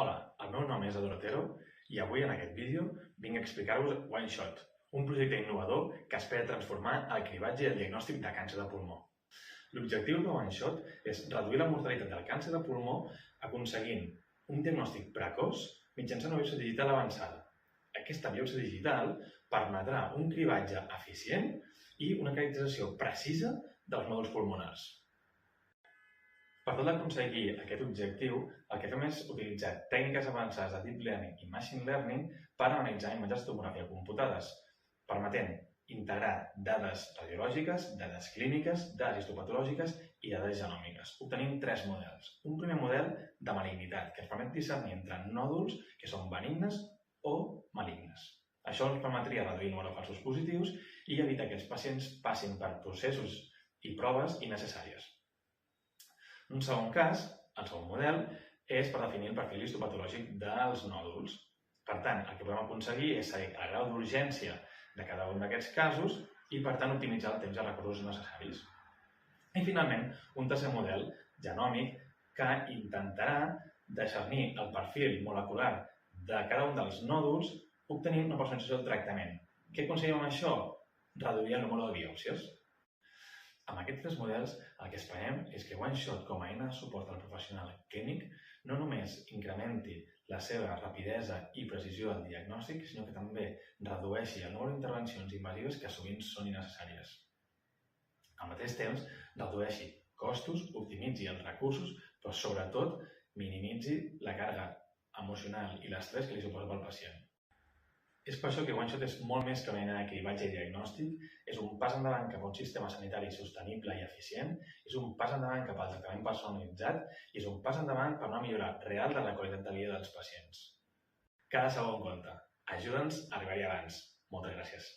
Hola, el meu nom és Eduard Otero i avui en aquest vídeo vinc a explicar-vos OneShot, un projecte innovador que espera transformar el cribatge i el diagnòstic de càncer de pulmó. L'objectiu de OneShot és reduir la mortalitat del càncer de pulmó aconseguint un diagnòstic precoç mitjançant una biòpsia digital avançada. Aquesta biòpsia digital permetrà un cribatge eficient i una caracterització precisa dels nòduls pulmonars. Per tal d'aconseguir aquest objectiu, el que fem és utilitzar tècniques avançades de Deep Learning i Machine Learning per analitzar imatges de tomografia computades, permetent integrar dades radiològiques, dades clíniques, dades histopatològiques i dades genòmiques, obtenint tres models. Un primer model de malignitat, que ens permet discernir entre nòduls que són benignes o malignes. Això ens permetria reduir el nombre de falsos positius i evitar que els pacients passin per processos i proves innecessàries. Un segon cas, el segon model, és per definir el perfil histopatològic dels nòduls. Per tant, el que podem aconseguir és saber el grau d'urgència de cada un d'aquests casos i, per tant, optimitzar el temps i els recursos necessaris. I, finalment, un tercer model, genòmic, que intentarà discernir el perfil molecular de cada un dels nòduls obtenint una personalització del tractament. Què aconseguim amb això? Reduir el nombre de biòpsies. Amb aquests tres models, el que esperem és que OneShot, com a eina de suport al professional clínic, no només incrementi la seva rapidesa i precisió del diagnòstic, sinó que també redueixi el nombre d'intervencions invasives que sovint són innecessàries. Al mateix temps, redueixi costos, optimitzi els recursos, però sobretot minimitzi la càrrega emocional i l'estrès que li suposa pel pacient. És per això que OneShot és molt més que una eina de cribatge i diagnòstic, és un pas endavant cap a un sistema sanitari sostenible i eficient, és un pas endavant cap al tractament personalitzat i és un pas endavant per a una millora real de la qualitat de vida dels pacients. Cada segon compte. Ajuda'ns a arribar-hi abans. Moltes gràcies.